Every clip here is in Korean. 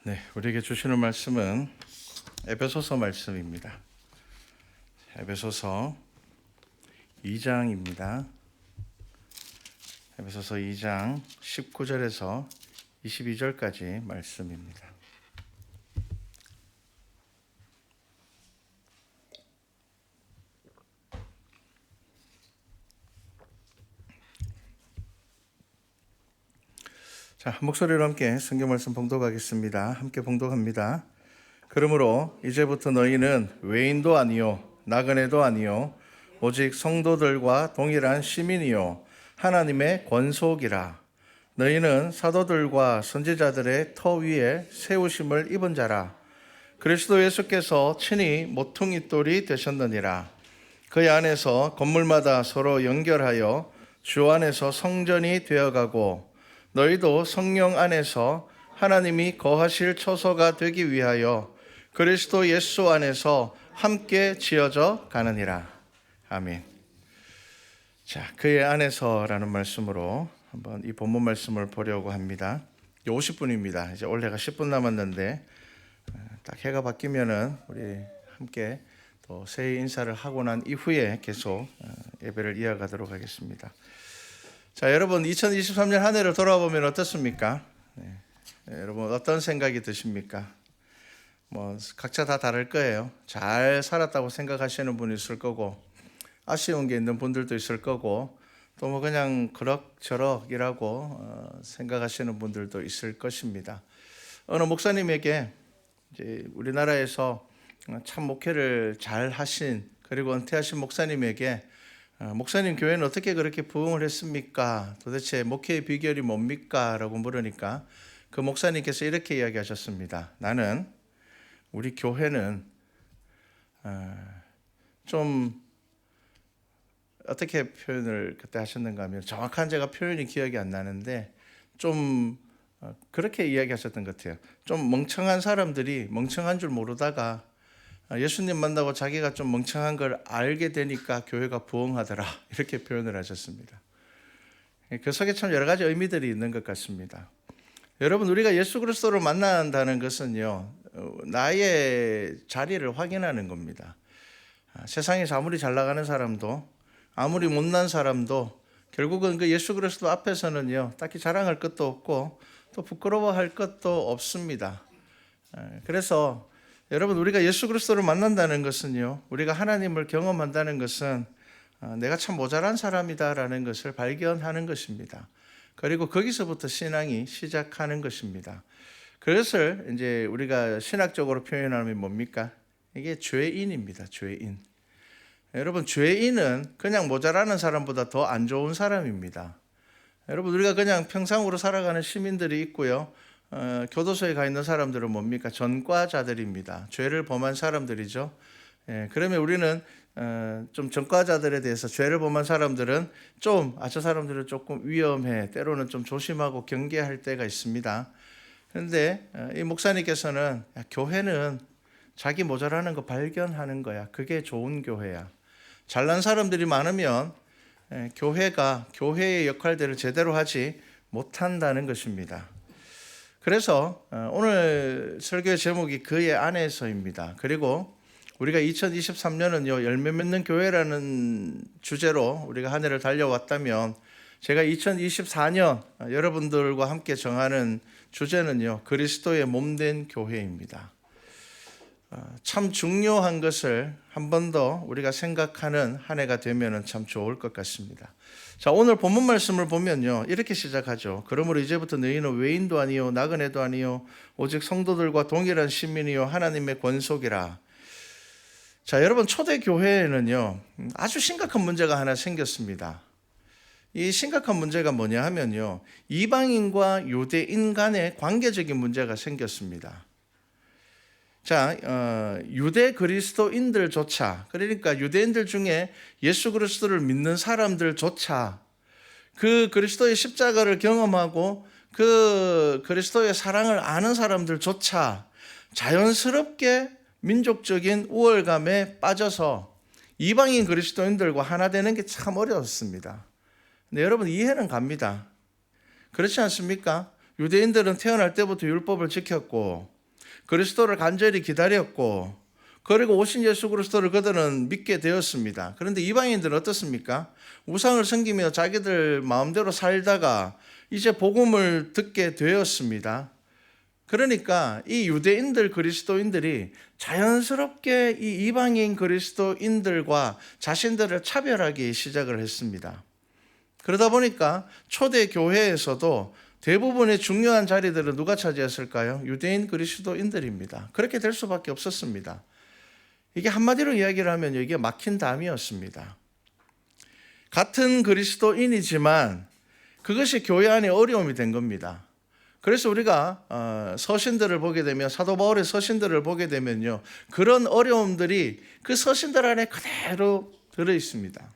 네, 우리에게 주시는 말씀은 에베소서 말씀입니다. 에베소서 2장입니다. 에베소서 2장 19절에서 22절까지 말씀입니다. 자, 목소리로 함께 성경 말씀 봉독하겠습니다. 함께 봉독합니다. 그러므로 이제부터 너희는 외인도 아니요 나그네도 아니요 오직 성도들과 동일한 시민이요 하나님의 권속이라. 너희는 사도들과 선지자들의 터 위에 세우심을 입은 자라. 그리스도 예수께서 친히 모퉁이 돌이 되셨느니라. 그 안에서 건물마다 서로 연결하여 주 안에서 성전이 되어가고 너희도 성령 안에서 하나님이 거하실 처소가 되기 위하여 그리스도 예수 안에서 함께 지어져 가느니라. 아멘. 자, 그의 안에서라는 말씀으로 한번 이 본문 말씀을 보려고 합니다. 50분입니다. 이제 올해가 10분 남았는데 딱 해가 바뀌면은 우리 함께 또 새해 인사를 하고 난 이후에 계속 예배를 이어가도록 하겠습니다. 자, 여러분 2023년 한 해를 돌아보면 어떻습니까? 여러분 어떤 생각이 드십니까? 각자 다 다를 거예요. 잘 살았다고 생각하시는 분이 있을 거고 아쉬운 게 있는 분들도 있을 거고 또 그냥 그럭저럭이라고 생각하시는 분들도 있을 것입니다. 어느 목사님에게 이제 우리나라에서 참 목회를 잘 하신 그리고 은퇴하신 목사님에게 목사님 교회는 어떻게 그렇게 부흥을 했습니까? 도대체 목회의 비결이 뭡니까? 라고 물으니까 그 목사님께서 이렇게 이야기하셨습니다. 나는 우리 교회는 좀 어떻게 표현을 그때 하셨는가 하면 정확한 제가 표현이 기억이 안 나는데 좀 그렇게 이야기하셨던 것 같아요. 좀 멍청한 사람들이 멍청한 줄 모르다가 예수님 만나고 자기가 좀 멍청한 걸 알게 되니까 교회가 부흥하더라 이렇게 표현을 하셨습니다. 그 속에 참 여러 가지 의미들이 있는 것 같습니다. 여러분 우리가 예수 그리스도를 만난다는 것은요 나의 자리를 확인하는 겁니다. 세상에서 아무리 잘 나가는 사람도 아무리 못난 사람도 결국은 그 예수 그리스도 앞에서는요 딱히 자랑할 것도 없고 또 부끄러워할 것도 없습니다. 그래서 여러분 우리가 예수 그리스도를 만난다는 것은요 우리가 하나님을 경험한다는 것은 내가 참 모자란 사람이다라는 것을 발견하는 것입니다. 그리고 거기서부터 신앙이 시작하는 것입니다. 그것을 이제 우리가 신학적으로 표현하면 뭡니까? 이게 죄인입니다. 죄인. 여러분 죄인은 그냥 모자라는 사람보다 더 안 좋은 사람입니다. 여러분 우리가 그냥 평상으로 살아가는 시민들이 있고요. 교도소에 가 있는 사람들은 뭡니까? 전과자들입니다. 죄를 범한 사람들이죠. 그러면 우리는 좀 전과자들에 대해서 죄를 범한 사람들은 저 사람들은 조금 위험해. 때로는 좀 조심하고 경계할 때가 있습니다. 그런데 이 목사님께서는 교회는 자기 모자라는 거 발견하는 거야. 그게 좋은 교회야. 잘난 사람들이 많으면 교회가 교회의 역할들을 제대로 하지 못한다는 것입니다. 그래서 오늘 설교의 제목이 그의 안에서입니다. 그리고 우리가 2023년은요 열매 맺는 교회라는 주제로 우리가 한 해를 달려왔다면 제가 2024년 여러분들과 함께 정하는 주제는요 그리스도의 몸된 교회입니다. 참 중요한 것을 한 번 더 우리가 생각하는 한 해가 되면 참 좋을 것 같습니다. 자, 오늘 본문 말씀을 보면요 이렇게 시작하죠. 그러므로 이제부터 너희는 외인도 아니요 나그네도 아니요 오직 성도들과 동일한 시민이요 하나님의 권속이라. 자, 여러분 초대 교회에는요 아주 심각한 문제가 하나 생겼습니다. 이 심각한 문제가 뭐냐 하면요 이방인과 유대인 간의 관계적인 문제가 생겼습니다. 자, 유대 그리스도인들조차, 그러니까 유대인들 중에 예수 그리스도를 믿는 사람들조차 그 그리스도의 십자가를 경험하고 그 그리스도의 사랑을 아는 사람들조차 자연스럽게 민족적인 우월감에 빠져서 이방인 그리스도인들과 하나 되는 게 참 어려웠습니다. 근데 여러분 이해는 갑니다. 그렇지 않습니까? 유대인들은 태어날 때부터 율법을 지켰고 그리스도를 간절히 기다렸고, 그리고 오신 예수 그리스도를 그들은 믿게 되었습니다. 그런데 이방인들은 어떻습니까? 우상을 섬기며 자기들 마음대로 살다가 이제 복음을 듣게 되었습니다. 그러니까 이 유대인들 그리스도인들이 자연스럽게 이 이방인 그리스도인들과 자신들을 차별하기 시작을 했습니다. 그러다 보니까 초대 교회에서도 대부분의 중요한 자리들은 누가 차지했을까요? 유대인 그리스도인들입니다. 그렇게 될 수밖에 없었습니다. 이게 한마디로 이야기를 하면 이게 막힌 담이었습니다. 같은 그리스도인이지만 그것이 교회 안에 어려움이 된 겁니다. 그래서 우리가 서신들을 보게 되면, 사도 바울의 서신들을 보게 되면요, 그런 어려움들이 그 서신들 안에 그대로 들어 있습니다.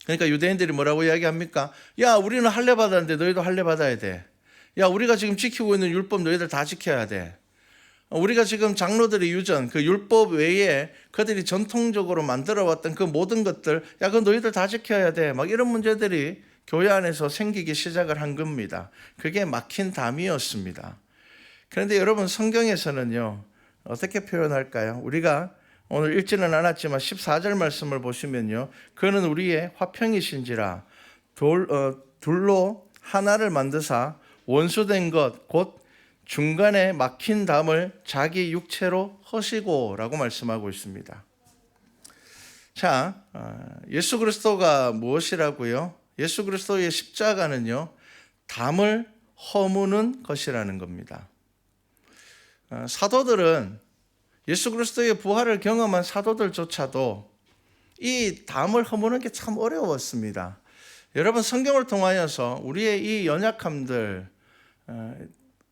그러니까 유대인들이 뭐라고 이야기합니까? 야, 우리는 할례 받았는데 너희도 할례 받아야 돼. 야, 우리가 지금 지키고 있는 율법 너희들 다 지켜야 돼. 우리가 지금 장로들이 유전, 그 율법 외에 그들이 전통적으로 만들어왔던 그 모든 것들, 야, 그 너희들 다 지켜야 돼. 막 이런 문제들이 교회 안에서 생기기 시작을 한 겁니다. 그게 막힌 담이었습니다. 그런데 여러분, 성경에서는요, 어떻게 표현할까요? 우리가 오늘 읽지는 않았지만 14절 말씀을 보시면요, 그는 우리의 화평이신지라 둘로 하나를 만드사 원수된 것 곧 중간에 막힌 담을 자기 육체로 허시고 라고 말씀하고 있습니다. 자, 예수 그리스도가 무엇이라고요? 예수 그리스도의 십자가는요, 담을 허무는 것이라는 겁니다. 사도들은, 예수 그리스도의 부활을 경험한 사도들조차도 이 담을 허무는 게 참 어려웠습니다. 여러분, 성경을 통하여서 우리의 이 연약함들,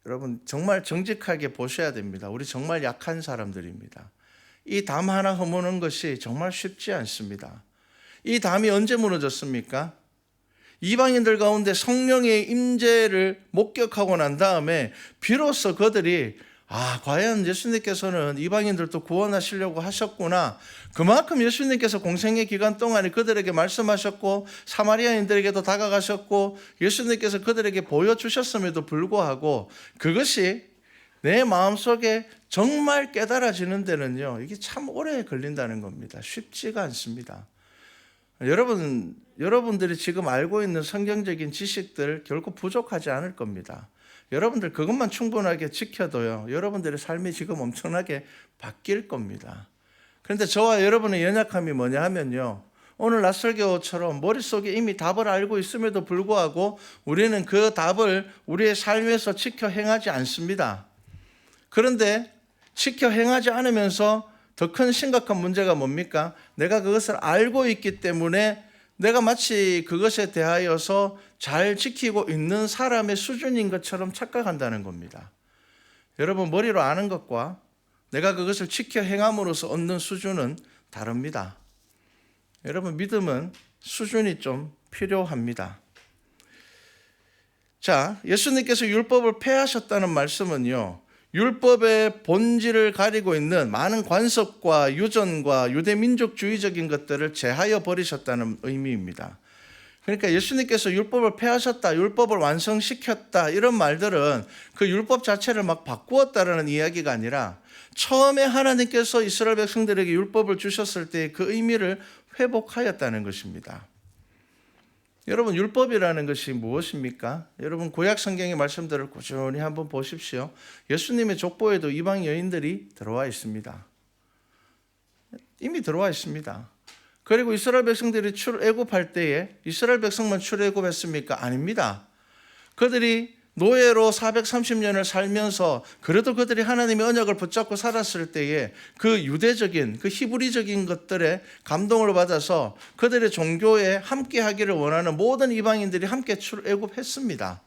여러분 정말 정직하게 보셔야 됩니다. 우리 정말 약한 사람들입니다. 이 담 하나 허무는 것이 정말 쉽지 않습니다. 이 담이 언제 무너졌습니까? 이방인들 가운데 성령의 임재를 목격하고 난 다음에 비로소 그들이 과연 예수님께서는 이방인들도 구원하시려고 하셨구나. 그만큼 예수님께서 공생의 기간 동안에 그들에게 말씀하셨고 사마리아인들에게도 다가가셨고 예수님께서 그들에게 보여주셨음에도 불구하고 그것이 내 마음속에 정말 깨달아지는 데는요, 이게 참 오래 걸린다는 겁니다. 쉽지가 않습니다. 여러분들이 지금 알고 있는 성경적인 지식들 결코 부족하지 않을 겁니다. 여러분들 그것만 충분하게 지켜도요, 여러분들의 삶이 지금 엄청나게 바뀔 겁니다. 그런데 저와 여러분의 연약함이 뭐냐 하면요, 오늘 낯설교처럼 머릿속에 이미 답을 알고 있음에도 불구하고 우리는 그 답을 우리의 삶에서 지켜 행하지 않습니다. 그런데 지켜 행하지 않으면서 더 큰 심각한 문제가 뭡니까? 내가 그것을 알고 있기 때문에 내가 마치 그것에 대하여서 잘 지키고 있는 사람의 수준인 것처럼 착각한다는 겁니다. 여러분, 머리로 아는 것과 내가 그것을 지켜 행함으로써 얻는 수준은 다릅니다. 여러분, 믿음은 수준이 좀 필요합니다. 자, 예수님께서 율법을 폐하셨다는 말씀은요, 율법의 본질을 가리고 있는 많은 관습과 유전과 유대민족주의적인 것들을 제하여 버리셨다는 의미입니다. 그러니까 예수님께서 율법을 폐하셨다, 율법을 완성시켰다, 이런 말들은 그 율법 자체를 막 바꾸었다라는 이야기가 아니라 처음에 하나님께서 이스라엘 백성들에게 율법을 주셨을 때 그 의미를 회복하였다는 것입니다. 여러분, 율법이라는 것이 무엇입니까? 여러분, 구약 성경의 말씀들을 꾸준히 한번 보십시오. 예수님의 족보에도 이방 여인들이 들어와 있습니다. 이미 들어와 있습니다. 그리고 이스라엘 백성들이 출애굽할 때에 이스라엘 백성만 출애굽했습니까? 아닙니다. 그들이 노예로 430년을 살면서 그래도 그들이 하나님의 언약을 붙잡고 살았을 때에 그 유대적인, 그 히브리적인 것들에 감동을 받아서 그들의 종교에 함께 하기를 원하는 모든 이방인들이 함께 출애굽했습니다.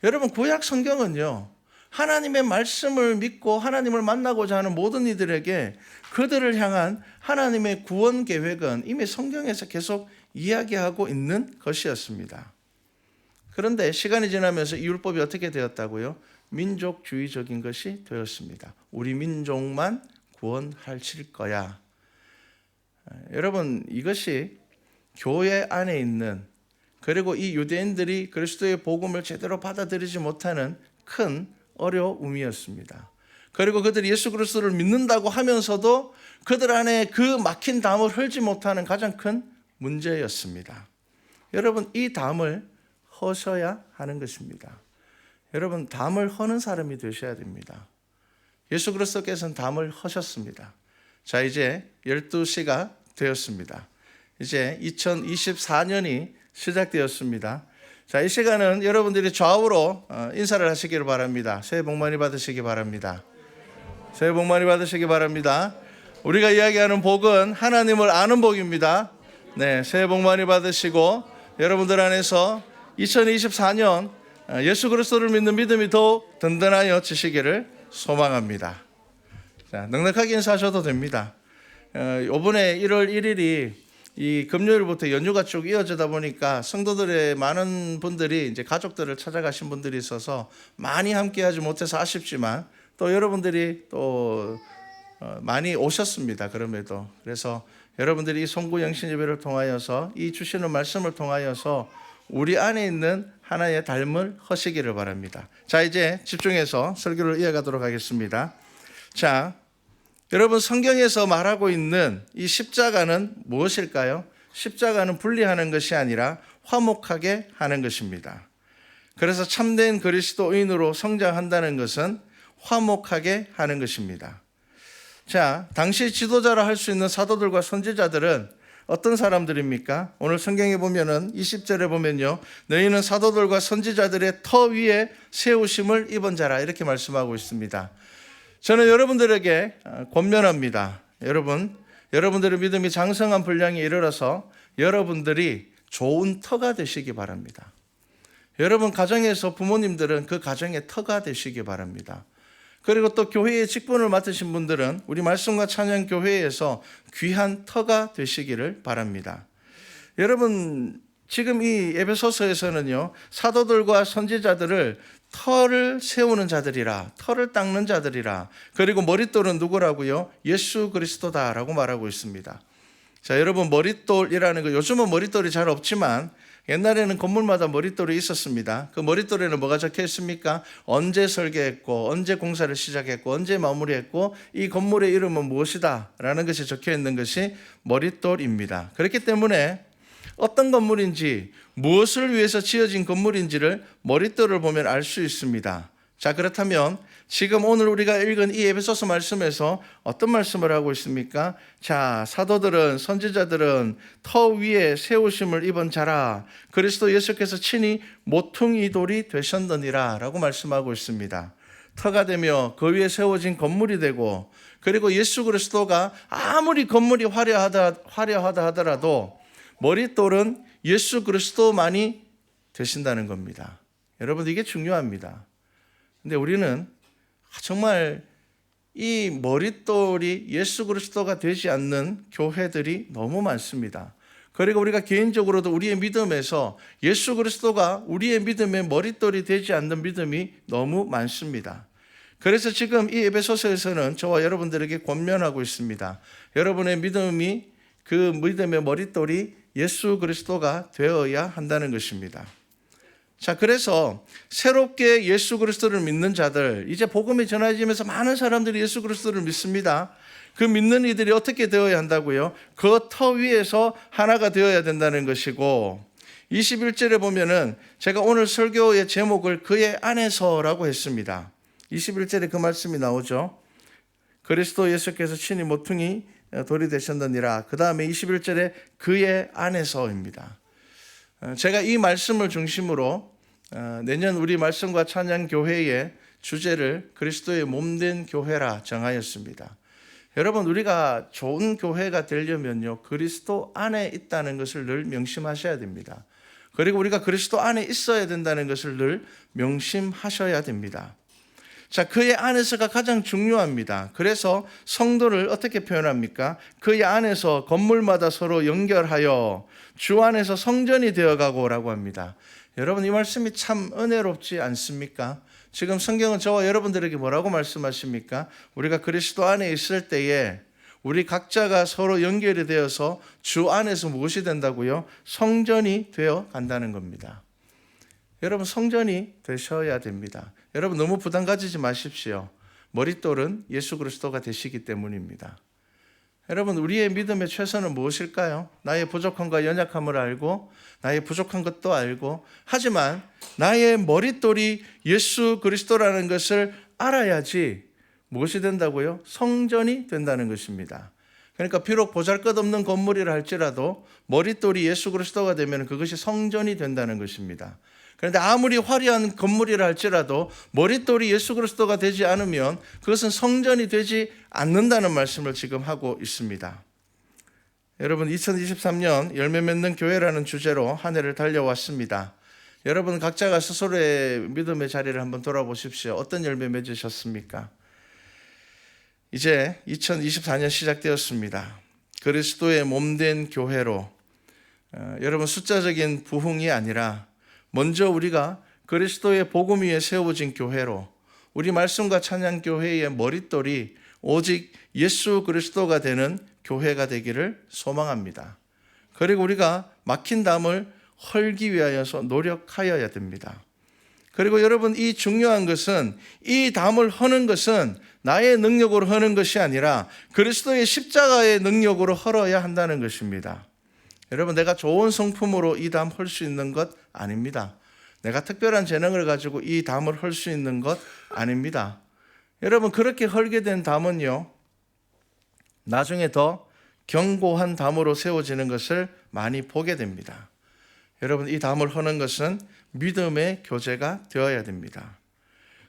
여러분, 구약 성경은요, 하나님의 말씀을 믿고 하나님을 만나고자 하는 모든 이들에게 그들을 향한 하나님의 구원 계획은 이미 성경에서 계속 이야기하고 있는 것이었습니다. 그런데 시간이 지나면서 이 율법이 어떻게 되었다고요? 민족주의적인 것이 되었습니다. 우리 민족만 구원하실 거야. 여러분, 이것이 교회 안에 있는, 그리고 이 유대인들이 그리스도의 복음을 제대로 받아들이지 못하는 큰 어려움이었습니다. 그리고 그들이 예수 그리스도를 믿는다고 하면서도 그들 안에 그 막힌 담을 헐지 못하는 가장 큰 문제였습니다. 여러분, 이 담을 허셔야 하는 것입니다. 여러분, 담을 허는 사람이 되셔야 됩니다. 예수 그리스도께서는 담을 허셨습니다. 자, 이제 12시가 되었습니다. 이제 2024년이 시작되었습니다. 자, 이 시간은 여러분들이 좌우로 인사를 하시기를 바랍니다. 새해 복 많이 받으시기 바랍니다. 새해 복 많이 받으시기 바랍니다. 우리가 이야기하는 복은 하나님을 아는 복입니다. 네, 새해 복 많이 받으시고 여러분들 안에서 2024년 예수 그리스도를 믿는 믿음이 더욱 든든하여지시기를 소망합니다. 자, 넉넉하게 인사하셔도 됩니다. 이번에 1월 1일이 이 금요일부터 연휴가 쭉 이어지다 보니까 성도들의 많은 분들이 이제 가족들을 찾아가신 분들이 있어서 많이 함께하지 못해서 아쉽지만 또 여러분들이 또 많이 오셨습니다. 그럼에도 그래서 여러분들이 이 송구 영신 예배를 통하여서 이 주시는 말씀을 통하여서 우리 안에 있는 하나의 닮을 허시기를 바랍니다. 자, 이제 집중해서 설교를 이어가도록 하겠습니다. 자, 여러분, 성경에서 말하고 있는 이 십자가는 무엇일까요? 십자가는 분리하는 것이 아니라 화목하게 하는 것입니다. 그래서 참된 그리스도인으로 성장한다는 것은 화목하게 하는 것입니다. 자, 당시 지도자라 할 수 있는 사도들과 선지자들은 어떤 사람들입니까? 오늘 성경에 보면은 20절에 보면요, 너희는 사도들과 선지자들의 터 위에 세우심을 입은 자라, 이렇게 말씀하고 있습니다. 저는 여러분들에게 권면합니다. 여러분들의 믿음이 장성한 분량에 이르러서 여러분들이 좋은 터가 되시기 바랍니다. 여러분 가정에서 부모님들은 그 가정의 터가 되시기 바랍니다. 그리고 또 교회의 직분을 맡으신 분들은 우리 말씀과 찬양 교회에서 귀한 터가 되시기를 바랍니다. 여러분, 지금 이 에베소서에서는요, 사도들과 선지자들을 터를 세우는 자들이라, 터를 닦는 자들이라, 그리고 머릿돌은 누구라고요? 예수 그리스도다라고 말하고 있습니다. 자, 여러분, 머릿돌이라는 거, 요즘은 머릿돌이 잘 없지만 옛날에는 건물마다 머릿돌이 있었습니다. 그 머릿돌에는 뭐가 적혀 있습니까? 언제 설계했고, 언제 공사를 시작했고, 언제 마무리했고, 이 건물의 이름은 무엇이다 라는 것이 적혀 있는 것이 머릿돌입니다. 그렇기 때문에 어떤 건물인지, 무엇을 위해서 지어진 건물인지를 머릿돌을 보면 알 수 있습니다. 자, 그렇다면 지금 오늘 우리가 읽은 이 에베소서 말씀에서 어떤 말씀을 하고 있습니까? 자, 사도들은, 선지자들은 터 위에 세우심을 입은 자라, 그리스도 예수께서 친히 모퉁이 돌이 되셨느니라 라고 말씀하고 있습니다. 터가 되며 그 위에 세워진 건물이 되고, 그리고 예수 그리스도가 아무리 건물이 화려하다 하더라도 머릿돌은 예수 그리스도만이 되신다는 겁니다. 여러분, 이게 중요합니다. 근데 우리는 정말 이 머릿돌이 예수 그리스도가 되지 않는 교회들이 너무 많습니다. 그리고 우리가 개인적으로도 우리의 믿음에서 예수 그리스도가 우리의 믿음의 머릿돌이 되지 않는 믿음이 너무 많습니다. 그래서 지금 이 에베소서에서는 저와 여러분들에게 권면하고 있습니다. 여러분의 믿음이, 그 믿음의 머릿돌이 예수 그리스도가 되어야 한다는 것입니다. 자, 그래서 새롭게 예수 그리스도를 믿는 자들, 이제 복음이 전해지면서 많은 사람들이 예수 그리스도를 믿습니다. 그 믿는 이들이 어떻게 되어야 한다고요? 그 터 위에서 하나가 되어야 된다는 것이고, 21절에 보면은 제가 오늘 설교의 제목을 그의 안에서라고 했습니다. 21절에 그 말씀이 나오죠. 그리스도 예수께서 친히 모퉁이 돌이 되셨느니라. 그 다음에 21절에 그의 안에서입니다. 제가 이 말씀을 중심으로 내년 우리 말씀과 찬양 교회의 주제를 그리스도의 몸된 교회라 정하였습니다. 여러분, 우리가 좋은 교회가 되려면요, 그리스도 안에 있다는 것을 늘 명심하셔야 됩니다. 그리고 우리가 그리스도 안에 있어야 된다는 것을 늘 명심하셔야 됩니다. 자, 그의 안에서가 가장 중요합니다. 그래서 성도를 어떻게 표현합니까? 그의 안에서 건물마다 서로 연결하여 주 안에서 성전이 되어가고라고 합니다. 여러분, 이 말씀이 참 은혜롭지 않습니까? 지금 성경은 저와 여러분들에게 뭐라고 말씀하십니까? 우리가 그리스도 안에 있을 때에 우리 각자가 서로 연결이 되어서 주 안에서 무엇이 된다고요? 성전이 되어 간다는 겁니다. 여러분 성전이 되셔야 됩니다. 여러분 너무 부담 가지지 마십시오. 머릿돌은 예수 그리스도가 되시기 때문입니다. 여러분 우리의 믿음의 최선은 무엇일까요? 나의 부족함과 연약함을 알고 나의 부족한 것도 알고 하지만 나의 머릿돌이 예수 그리스도라는 것을 알아야지 무엇이 된다고요? 성전이 된다는 것입니다. 그러니까 비록 보잘것없는 건물이라 할지라도 머릿돌이 예수 그리스도가 되면 그것이 성전이 된다는 것입니다. 그런데 아무리 화려한 건물이라 할지라도 머릿돌이 예수 그리스도가 되지 않으면 그것은 성전이 되지 않는다는 말씀을 지금 하고 있습니다. 여러분 2023년 열매 맺는 교회라는 주제로 한 해를 달려왔습니다. 여러분 각자가 스스로의 믿음의 자리를 한번 돌아보십시오. 어떤 열매 맺으셨습니까? 이제 2024년 시작되었습니다. 그리스도의 몸된 교회로 여러분 숫자적인 부흥이 아니라 먼저 우리가 그리스도의 복음 위에 세워진 교회로 우리 말씀과 찬양 교회의 머릿돌이 오직 예수 그리스도가 되는 교회가 되기를 소망합니다. 그리고 우리가 막힌 담을 헐기 위하여서 노력하여야 됩니다. 그리고 여러분 이 중요한 것은 이 담을 허는 것은 나의 능력으로 허는 것이 아니라 그리스도의 십자가의 능력으로 헐어야 한다는 것입니다. 여러분 내가 좋은 성품으로 이 담 헐 수 있는 것 아닙니다. 내가 특별한 재능을 가지고 이 담을 헐 수 있는 것 아닙니다. 여러분 그렇게 헐게 된 담은요 나중에 더 견고한 담으로 세워지는 것을 많이 보게 됩니다. 여러분 이 담을 허는 것은 믿음의 교제가 되어야 됩니다.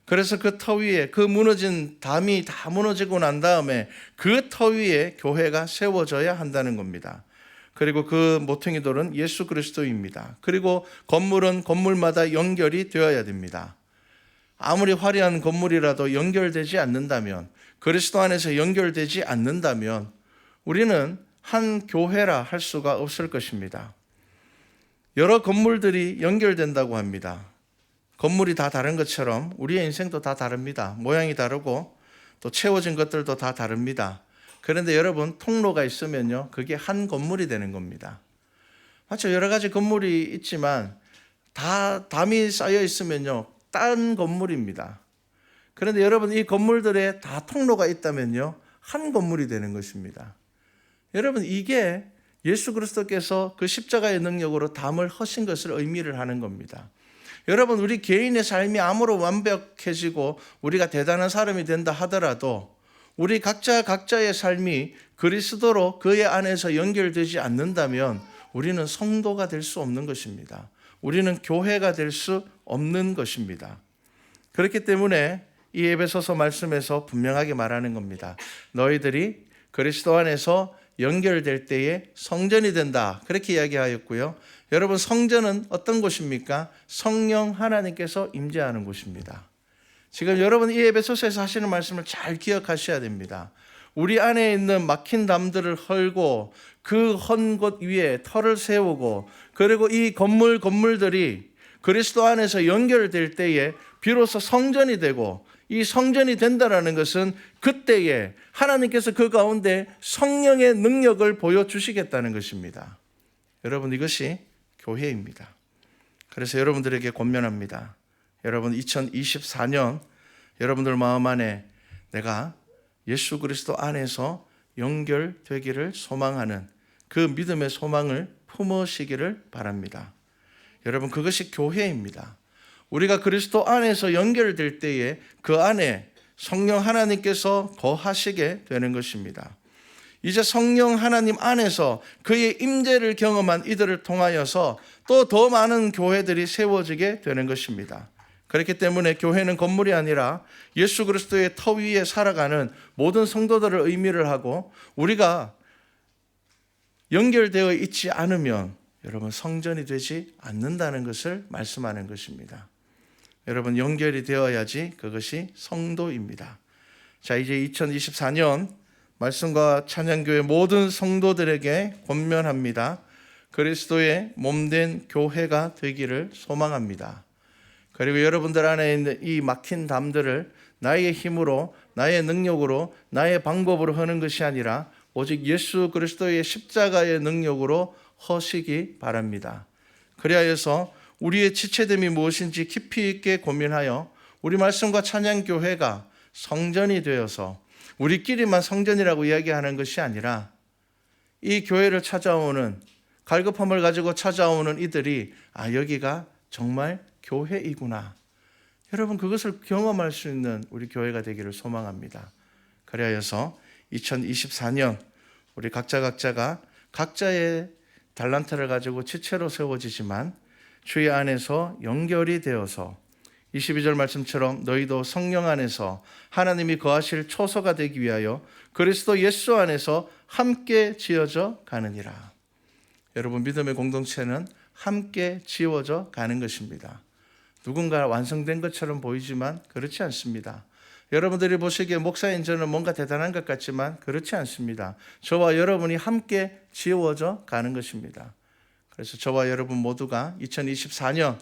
그래서 그 터 위에 그 무너진 담이 다 무너지고 난 다음에 그 터 위에 교회가 세워져야 한다는 겁니다. 그리고 그 모퉁이 돌은 예수 그리스도입니다. 그리고 건물은 건물마다 연결이 되어야 됩니다. 아무리 화려한 건물이라도 연결되지 않는다면, 그리스도 안에서 연결되지 않는다면 우리는 한 교회라 할 수가 없을 것입니다. 여러 건물들이 연결된다고 합니다. 건물이 다 다른 것처럼 우리의 인생도 다 다릅니다. 모양이 다르고 또 채워진 것들도 다 다릅니다. 그런데 여러분 통로가 있으면요 그게 한 건물이 되는 겁니다. 맞죠? 여러 가지 건물이 있지만 다 담이 쌓여 있으면요 딴 건물입니다. 그런데 여러분 이 건물들에 다 통로가 있다면요 한 건물이 되는 것입니다. 여러분 이게 예수 그리스도께서 그 십자가의 능력으로 담을 허신 것을 의미를 하는 겁니다. 여러분 우리 개인의 삶이 아무로 완벽해지고 우리가 대단한 사람이 된다 하더라도 우리 각자의 삶이 그리스도로 그의 안에서 연결되지 않는다면 우리는 성도가 될 수 없는 것입니다. 우리는 교회가 될 수 없는 것입니다. 그렇기 때문에 이 에베소서 말씀에서 분명하게 말하는 겁니다. 너희들이 그리스도 안에서 연결될 때에 성전이 된다. 그렇게 이야기하였고요. 여러분 성전은 어떤 곳입니까? 성령 하나님께서 임재하는 곳입니다. 지금 여러분 이 에베소서에서 하시는 말씀을 잘 기억하셔야 됩니다. 우리 안에 있는 막힌 담들을 헐고 그 헌 곳 위에 터를 세우고 그리고 이 건물들이 그리스도 안에서 연결될 때에 비로소 성전이 되고 이 성전이 된다라는 것은 그때에 하나님께서 그 가운데 성령의 능력을 보여주시겠다는 것입니다. 여러분 이것이 교회입니다. 그래서 여러분들에게 권면합니다. 여러분 2024년 여러분들 마음 안에 내가 예수 그리스도 안에서 연결되기를 소망하는 그 믿음의 소망을 품으시기를 바랍니다. 여러분 그것이 교회입니다. 우리가 그리스도 안에서 연결될 때에 그 안에 성령 하나님께서 거하시게 되는 것입니다. 이제 성령 하나님 안에서 그의 임재를 경험한 이들을 통하여서 또 더 많은 교회들이 세워지게 되는 것입니다. 그렇기 때문에 교회는 건물이 아니라 예수 그리스도의 터 위에 살아가는 모든 성도들을 의미를 하고 우리가 연결되어 있지 않으면 여러분 성전이 되지 않는다는 것을 말씀하는 것입니다. 여러분 연결이 되어야지 그것이 성도입니다. 자 이제 2024년 말씀과 찬양교회 모든 성도들에게 권면합니다. 그리스도의 몸된 교회가 되기를 소망합니다. 그리고 여러분들 안에 있는 이 막힌 담들을 나의 힘으로 나의 능력으로 나의 방법으로 하는 것이 아니라 오직 예수 그리스도의 십자가의 능력으로 허시기 바랍니다. 그리하여서 우리의 지체됨이 무엇인지 깊이 있게 고민하여 우리 말씀과 찬양교회가 성전이 되어서 우리끼리만 성전이라고 이야기하는 것이 아니라 이 교회를 찾아오는, 갈급함을 가지고 찾아오는 이들이 여기가 정말 교회이구나, 여러분 그것을 경험할 수 있는 우리 교회가 되기를 소망합니다. 그래서 2024년 우리 각자가 각자의 달란트를 가지고 지체로 세워지지만 주의 안에서 연결이 되어서 22절 말씀처럼 너희도 성령 안에서 하나님이 거하실 초소가 되기 위하여 그리스도 예수 안에서 함께 지어져 가느니라. 여러분, 믿음의 공동체는 함께 지어져 가는 것입니다. 누군가 완성된 것처럼 보이지만 그렇지 않습니다. 여러분들이 보시기에 목사인 저는 뭔가 대단한 것 같지만 그렇지 않습니다. 저와 여러분이 함께 지어져 가는 것입니다. 그래서 저와 여러분 모두가 2024년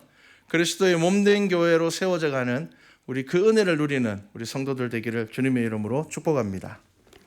그리스도의 몸된 교회로 세워져 가는 우리 그 은혜를 누리는 우리 성도들 되기를 주님의 이름으로 축복합니다.